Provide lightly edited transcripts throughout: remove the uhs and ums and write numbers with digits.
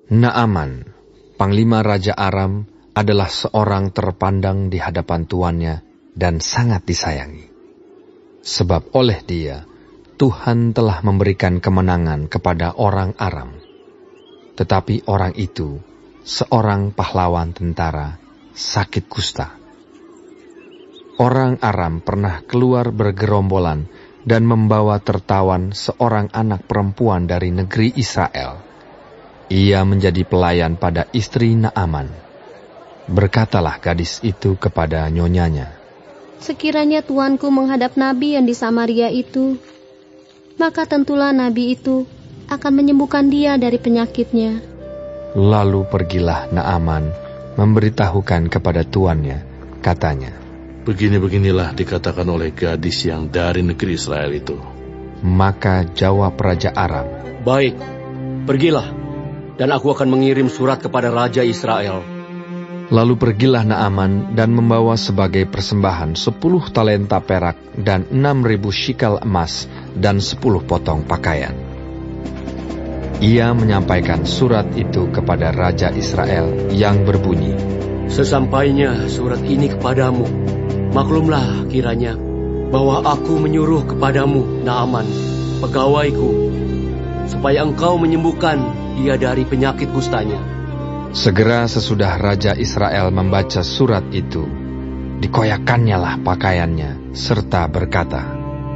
Naaman, panglima Raja Aram, adalah seorang terpandang di hadapan tuannya dan sangat disayangi. Sebab oleh dia, Tuhan telah memberikan kemenangan kepada orang Aram. Tetapi orang itu, seorang pahlawan tentara, sakit kusta. Orang Aram pernah keluar bergerombolan dan membawa tertawan seorang anak perempuan dari negeri Israel. Ia menjadi pelayan pada istri Naaman. Berkatalah gadis itu kepada nyonyanya, "Sekiranya tuanku menghadap nabi yang di Samaria itu, maka tentulah nabi itu akan menyembuhkan dia dari penyakitnya." Lalu pergilah Naaman memberitahukan kepada tuannya, katanya, "Begini-beginilah dikatakan oleh gadis yang dari negeri Israel itu." Maka jawab Raja Aram, "Baik, pergilah, dan aku akan mengirim surat kepada Raja Israel." Lalu pergilah Naaman dan membawa sebagai persembahan 10 talenta perak dan 6.000 shikal emas dan 10 potong pakaian. Ia menyampaikan surat itu kepada Raja Israel yang berbunyi, "Sesampainya surat ini kepadamu, maklumlah kiranya bahwa aku menyuruh kepadamu Naaman, pegawaiku, supaya engkau menyembuhkan dia dari penyakit kustanya." Segera sesudah Raja Israel membaca surat itu, dikoyakannya lah pakaiannya, serta berkata,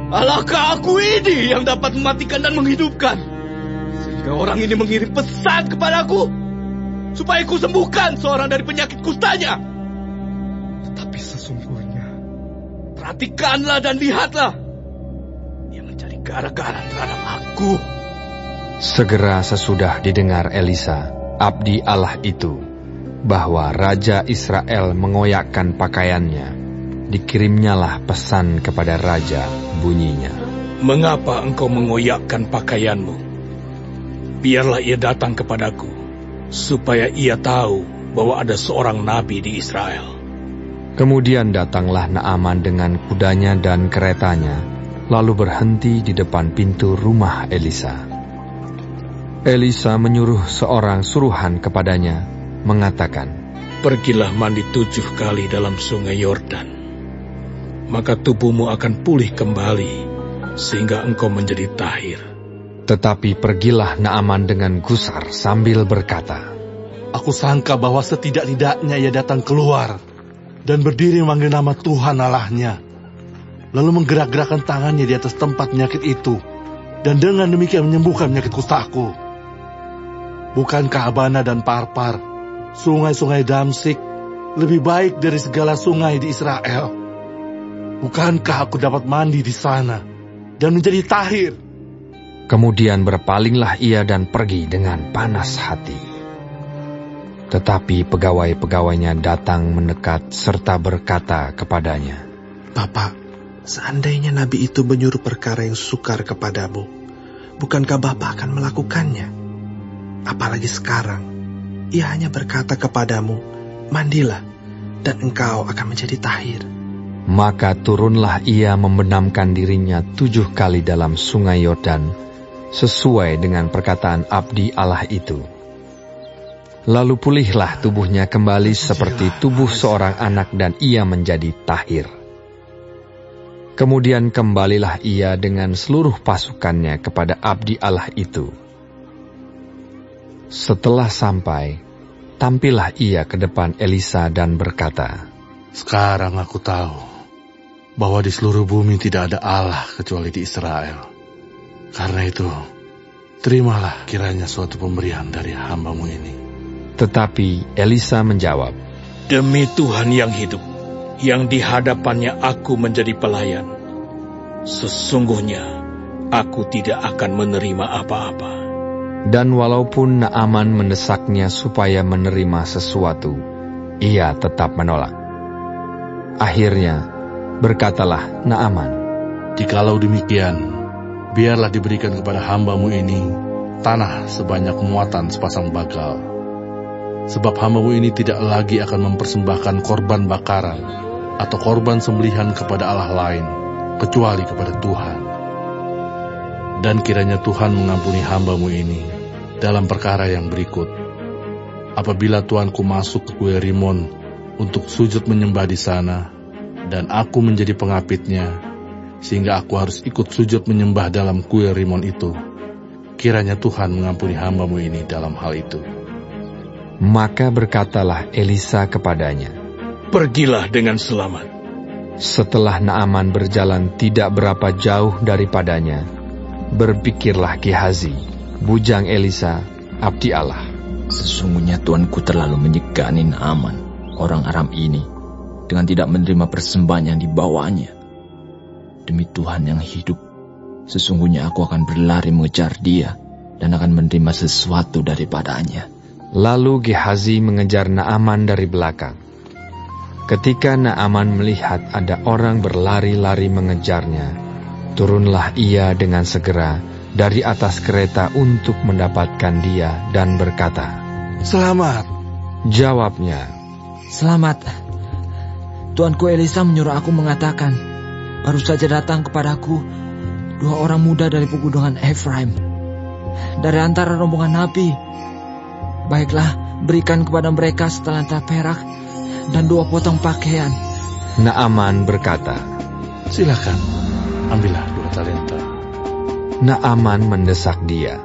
"Alahkah aku ini yang dapat mematikan dan menghidupkan? Sehingga orang ini mengirim pesan kepadaku, supaya ku sembuhkan seorang dari penyakit kustanya. Tetapi sesungguhnya, perhatikanlah dan lihatlah, dia mencari gara-gara terhadap aku." Segera sesudah didengar Elisa, abdi Allah itu, bahwa Raja Israel mengoyakkan pakaiannya, dikirimnyalah pesan kepada Raja, bunyinya, "Mengapa engkau mengoyakkan pakaianmu? Biarlah ia datang kepadaku, supaya ia tahu bahwa ada seorang nabi di Israel." Kemudian datanglah Naaman dengan kudanya dan keretanya, lalu berhenti di depan pintu rumah Elisa. Elisa menyuruh seorang suruhan kepadanya, mengatakan, "Pergilah mandi 7 kali dalam sungai Yordan, maka tubuhmu akan pulih kembali, sehingga engkau menjadi tahir." Tetapi pergilah Naaman dengan gusar sambil berkata, "Aku sangka bahwa setidak-tidaknya ia datang keluar dan berdiri memanggil nama Tuhan Allahnya, lalu menggerak-gerakkan tangannya di atas tempat penyakit itu, dan dengan demikian menyembuhkan penyakit kustaku. Bukankah Abana dan Parpar, sungai-sungai Damsik, lebih baik dari segala sungai di Israel? Bukankah aku dapat mandi di sana dan menjadi tahir?" Kemudian berpalinglah ia dan pergi dengan panas hati. Tetapi pegawai-pegawainya datang mendekat serta berkata kepadanya, "Bapak, seandainya nabi itu menyuruh perkara yang sukar kepadamu, bukankah Bapak akan melakukannya? Apalagi sekarang, ia hanya berkata kepadamu, 'Mandilah, dan engkau akan menjadi tahir.'" Maka turunlah ia membenamkan dirinya 7 kali dalam sungai Yordan, sesuai dengan perkataan abdi Allah itu. Lalu pulihlah tubuhnya kembali seperti tubuh seorang anak dan ia menjadi tahir. Kemudian kembalilah ia dengan seluruh pasukannya kepada abdi Allah itu. Setelah sampai, tampillah ia ke depan Elisa dan berkata, "Sekarang aku tahu bahwa di seluruh bumi tidak ada Allah kecuali di Israel. Karena itu, terimalah kiranya suatu pemberian dari hamba-Mu ini." Tetapi Elisa menjawab, "Demi Tuhan yang hidup, yang di hadapannya aku menjadi pelayan, sesungguhnya aku tidak akan menerima apa-apa." Dan walaupun Naaman mendesaknya supaya menerima sesuatu, ia tetap menolak. Akhirnya, berkatalah Naaman, "Jikalau demikian, biarlah diberikan kepada hamba-Mu ini tanah sebanyak muatan sepasang bakal. Sebab hamba-Mu ini tidak lagi akan mempersembahkan korban bakaran atau korban sembelihan kepada Allah lain, kecuali kepada Tuhan. Dan kiranya Tuhan mengampuni hamba-Mu ini dalam perkara yang berikut, apabila tuanku masuk ke kuil Rimon untuk sujud menyembah di sana, dan aku menjadi pengapitnya, sehingga aku harus ikut sujud menyembah dalam kuil Rimon itu, kiranya Tuhan mengampuni hamba-Mu ini dalam hal itu." Maka berkatalah Elisa kepadanya, "Pergilah dengan selamat." Setelah Naaman berjalan tidak berapa jauh daripadanya, berpikirlah Gehazi, bujang Elisa, abdi Allah, "Sesungguhnya tuanku terlalu menyegani Naaman, orang Aram ini, dengan tidak menerima persembahan yang dibawanya. Demi Tuhan yang hidup, sesungguhnya aku akan berlari mengejar dia dan akan menerima sesuatu daripadanya." Lalu Gehazi mengejar Naaman dari belakang. Ketika Naaman melihat ada orang berlari-lari mengejarnya, turunlah ia dengan segera dari atas kereta untuk mendapatkan dia dan berkata, "Selamat." Jawabnya, "Selamat. Tuanku Elisa menyuruh aku mengatakan, baru saja datang kepadaku 2 orang muda dari pegunungan Efraim, dari antara rombongan Nabi. Baiklah, berikan kepada mereka setalenta perak dan 2 potong pakaian." Naaman berkata, "Silakan, ambillah 2 talenta." Naaman mendesak dia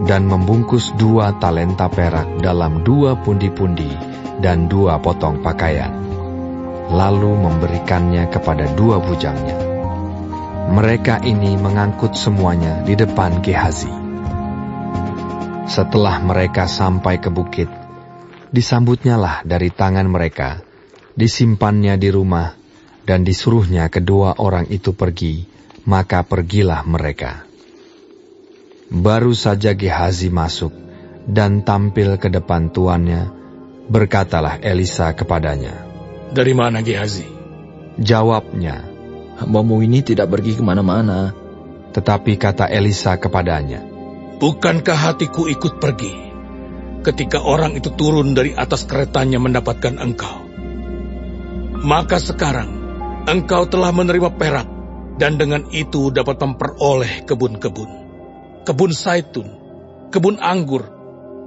dan membungkus 2 talenta perak dalam 2 pundi-pundi dan 2 potong pakaian, lalu memberikannya kepada 2 bujangnya. Mereka ini mengangkut semuanya di depan Gehazi. Setelah mereka sampai ke bukit, disambutnyalah dari tangan mereka, disimpannya di rumah, dan disuruhnya kedua orang itu pergi, maka pergilah mereka. Baru saja Gehazi masuk dan tampil ke depan tuannya, berkatalah Elisa kepadanya, "Dari mana Gehazi?" Jawabnya, "Hamba-Mu ini tidak pergi kemana-mana." tetapi kata Elisa kepadanya, "Bukankah hatiku ikut pergi ketika orang itu turun dari atas keretanya mendapatkan engkau? Maka sekarang engkau telah menerima perak, dan dengan itu dapat memperoleh kebun-kebun, kebun zaitun, kebun anggur,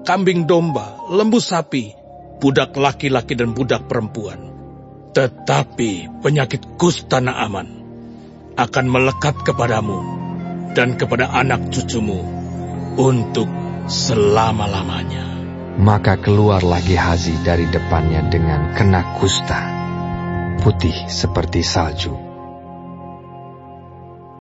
kambing domba, lembu sapi, budak laki-laki dan budak perempuan. Tetapi penyakit kusta Naaman akan melekat kepadamu dan kepada anak cucumu untuk selama-lamanya." Maka keluarlah Gehazi dari depannya dengan kena kusta, putih seperti salju.